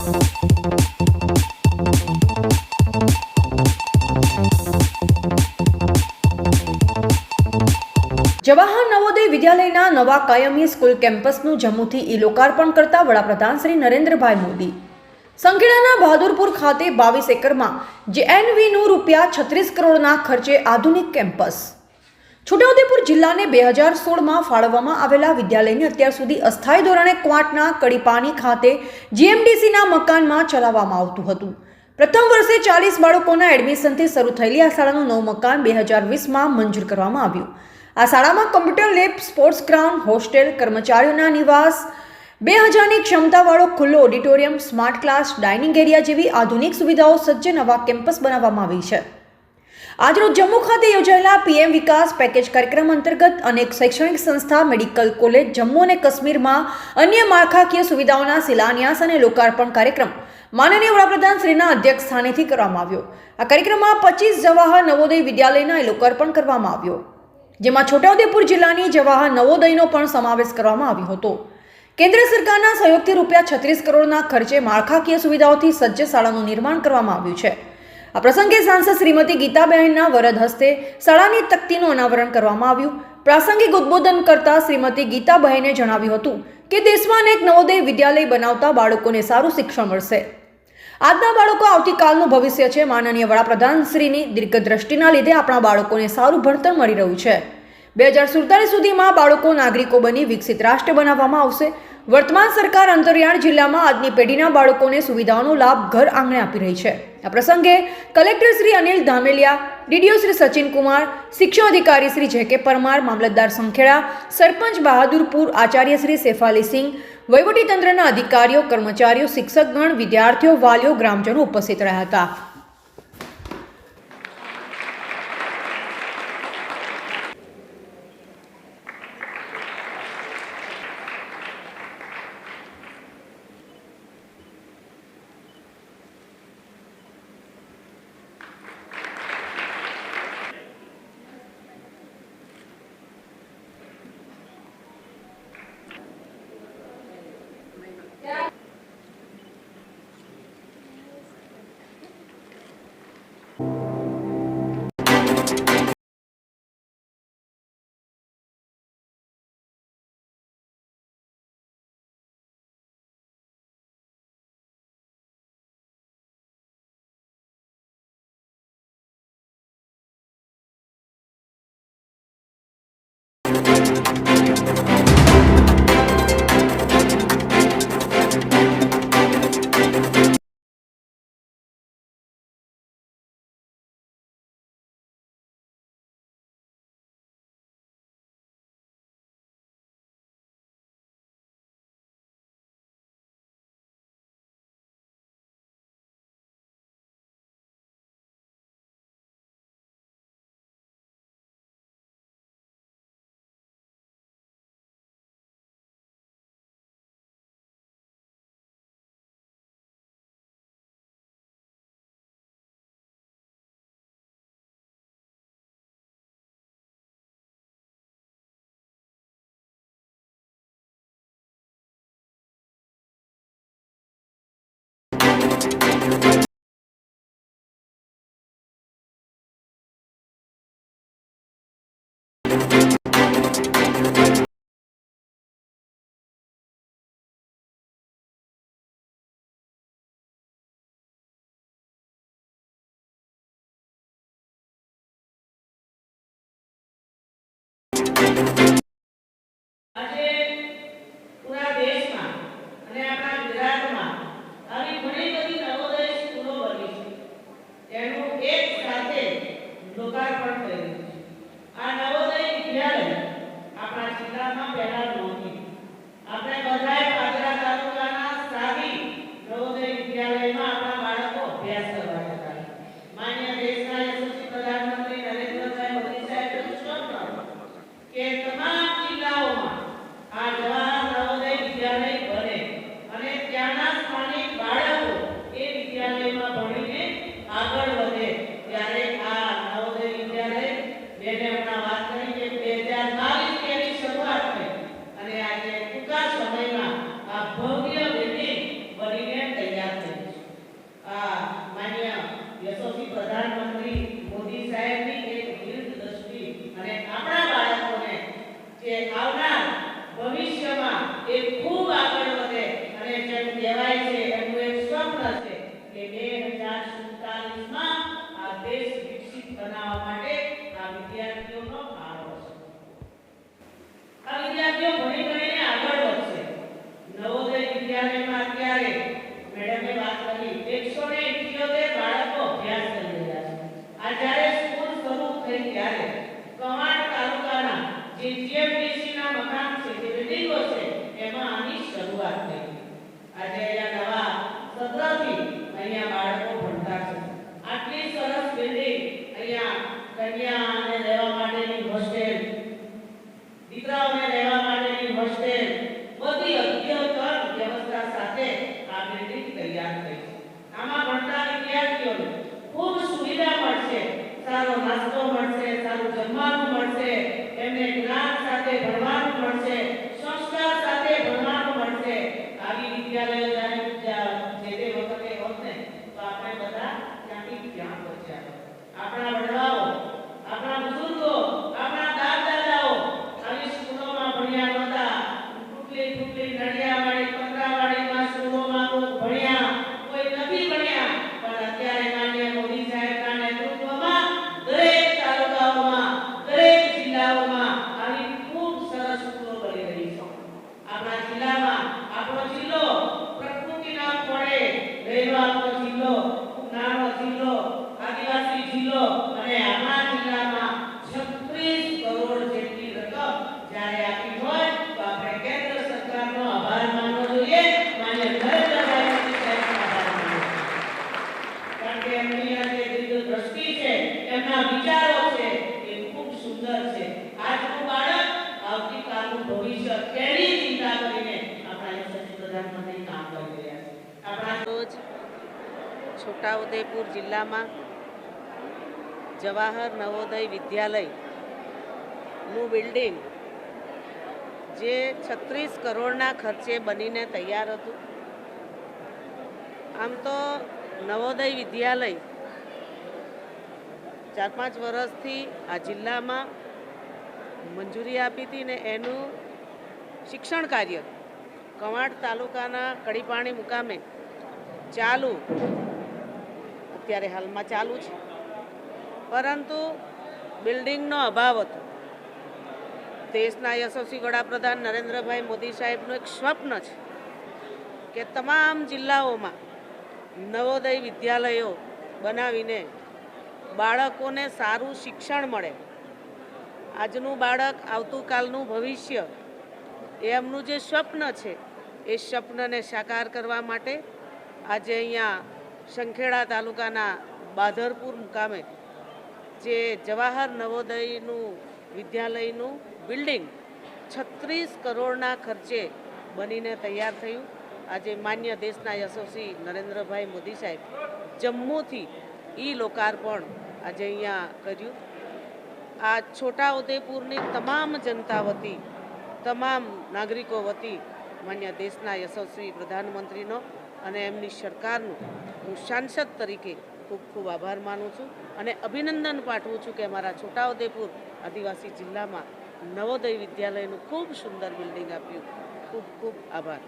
જવાહર નવોદય વિદ્યાલયના નવા કાયમી સ્કૂલ કેમ્પસનું જમ્મુથી ઈ-લોકાર્પણ કરતા વડાપ્રધાન શ્રી નરેન્દ્રભાઈ મોદી સંખેડાના બહાદુરપુર ખાતે 22 એકરમાં જેએનવીનું ₹36 કરોડના ખર્ચે આધુનિક કેમ્પસ. છોટાઉદેપુર જિલ્લાને 2016માં ફાળવવામાં આવેલા વિદ્યાલયને અત્યાર સુધી અસ્થાયી ધોરણે ક્વાંટના કડીપાની ખાતે જીએમડીસીના મકાનમાં ચલાવવામાં આવતું હતું. પ્રથમ વર્ષે 40 બાળકોના એડમિશનથી શરૂ થયેલી આ શાળાનું નવું મકાન 2020માં મંજૂર કરવામાં આવ્યું. આ શાળામાં computer lab, sports ground, hostel, કર્મચારીઓના નિવાસ, 2000ની ક્ષમતાવાળો ખુલ્લો auditorium, smart class, dining area જેવી આધુનિક સુવિધાઓ સજ્જ નવા કેમ્પસ બનાવવામાં આવી છે. આજરોજ જમ્મુ ખાતે યોજાયેલા પીએમ વિકાસ પેકેજ કાર્યક્રમ અંતર્ગત અનેક શૈક્ષણિક સંસ્થા, મેડિકલ કોલેજ, જમ્મુ અને કાશ્મીરમાં અન્ય માળખાકીય સુવિધાઓના શિલાન્યાસ અને લોકાર્પણ કાર્યક્રમ માનનીય વડાપ્રધાન શ્રીના અધ્યક્ષ સ્થાનેથી કરવામાં આવ્યો. આ કાર્યક્રમમાં 25 જવાહર નવોદય વિદ્યાલયના લોકાર્પણ કરવામાં આવ્યો, જેમાં છોટાઉદેપુર જિલ્લાની જવાહર નવોદયનો પણ સમાવેશ કરવામાં આવ્યો હતો. કેન્દ્ર સરકારના સહયોગથી ₹36 કરોડના ખર્ચે માળખાકીય સુવિધાઓથી સજ્જ શાળાનું નિર્માણ કરવામાં આવ્યું છે. આ પ્રસંગે સાંસદ શ્રીમતી ગીતાબહેનના વરદ હસ્તે શાળાની તકતીનું અનાવરણ કરવામાં આવ્યું. પ્રાસંગિક ઉદ્બોધન કરતા શ્રીમતી ગીતાબહેને જણાવ્યું હતું કે દેશમાં અનેક નવોદય વિદ્યાલય બનાવતા બાળકોને સારું શિક્ષણ મળશે. આજના બાળકો આવતીકાલનું ભવિષ્ય છે. માનનીય વડાપ્રધાન શ્રીની દીર્ઘદ્રષ્ટિના લીધે આપણા બાળકોને સારું ભણતર મળી રહ્યું છે. 2047 સુધીમાં બાળકો નાગરિકો બની વિકસિત રાષ્ટ્ર બનાવવામાં આવશે. વર્તમાન સરકાર અંતરિયાળ જિલ્લામાં આજની પેઢીના બાળકોને સુવિધાઓનો લાભ ઘર આંગણે આપી રહી છે. આ પ્રસંગે કલેક્ટર શ્રી અનિલ ધામેલિયા, ડીડીઓ શ્રી સચિન કુમાર, શિક્ષણ અધિકારી શ્રી જે.કે. પરમાર, મામલતદાર સંખેડા, સરપંચ બહાદુરપુર, આચાર્ય શ્રી સેફાલી સિંહ, વહીવટીતંત્રના અધિકારીઓ, કર્મચારીઓ, શિક્ષકગણ, વિદ્યાર્થીઓ, વાલીઓ, ગ્રામજનો ઉપસ્થિત રહ્યા હતા. સારું જમવાનું મળશે, એમને જ્ઞાન સાથે ભણવાનું મળશે, સંસ્કાર સાથે ભણવાનું મળશે. આવી વિદ્યાલયો જ્યારે જે તે વખતે હોત ને તો આપણે બધા ત્યાંથી ક્યાં પહોંચ્યા. આપણા વડવાઓ, આપણા બુઝુર્ગો, આપણા દાદાઓ આવી સ્કૂલોમાં ભણ્યા નહોતા. ટૂટલી નડિયાવાળી પતરાવાળીમાં સ્કૂલોમાં ભણ્યા, કોઈ નથી ભણ્યા. પણ અત્યારે માન્ય મોદી સાહેબના નેતૃત્વમાં દરેક તાલુકાઓમાં, દરેક જિલ્લાઓમાં આવી ખૂબ સરસ સ્કૂલો બની રહી છે. આપણા જિલ્લામાં, આપણો જિલ્લો પ્રકૃતિના ખોળે રહેલો આપણો જિલ્લો, નાનો જિલ્લો, આદિવાસી જિલ્લો, અને આપણા જિલ્લામાં 36 કરોડ જેટલી રકમ જ્યારે આપી હોય તો આપણે કેન્દ્ર સરકારનો આભાર માનવો જોઈએ. માન્ય નરેન્દ્રભાઈ મોદી સાહેબનો આભાર માનવો જોઈએ. કારણ કે એમની આ જે દ્રષ્ટિ છે, એમના વિચારો છે, એ ખૂબ સુંદર છે. આજનું બાળક આવતીકાલનું ભવિષ્ય, તેની ચિંતા કરીને આપણા યશસ્વી પ્રધાનમંત્રી કામ કરી રહ્યા છે. આપણા રોજ છોટાઉદેપુર જિલ્લામાં જવાહર નવોદય વિદ્યાલયનું બિલ્ડિંગ જે 36 કરોડના ખર્ચે બનીને તૈયાર હતું. આમ તો નવોદય વિદ્યાલય 4-5 વર્ષથી આ જિલ્લામાં મંજૂરી આપી હતી ને એનું શિક્ષણ કાર્ય કવાંટ તાલુકાના કડીપાણી મુકામે અત્યારે હાલમાં ચાલુ છે. પરંતુ બિલ્ડિંગનો અભાવ હતો. દેશના યશસ્વી વડાપ્રધાન નરેન્દ્રભાઈ મોદી સાહેબનું એક સ્વપ્ન છે કે તમામ જિલ્લાઓમાં નવોદય વિદ્યાલયો બનાવીને બાળકોને સારું શિક્ષણ મળે. આજનું બાળક આવતીકાલનું ભવિષ્ય, એ એમનું જે સ્વપ્ન છે, એ સ્વપ્નને સાકાર કરવા માટે આજે અહીંયા સંખેડા તાલુકાના બાધરપુર મુકામે જે જવાહર નવોદયનું વિદ્યાલયનું બિલ્ડિંગ 36 કરોડના ખર્ચે બનીને તૈયાર થયું. આજે માન્ય દેશના યશસ્વી નરેન્દ્રભાઈ મોદી સાહેબ જમ્મુથી લોકાર્પણ આજે અહીંયા કર્યું. આ છોટાઉદેપુરની તમામ જનતા વતી, તમામ નાગરિકો વતી માન્ય દેશના યશસ્વી પ્રધાનમંત્રીનો અને એમની સરકારનું હું સાંસદ તરીકે ખૂબ ખૂબ આભાર માનું છું અને અભિનંદન પાઠવું છું કે અમારા છોટાઉદેપુર આદિવાસી જિલ્લામાં નવોદય વિદ્યાલયનું ખૂબ સુંદર બિલ્ડિંગ આપ્યું. ખૂબ ખૂબ આભાર.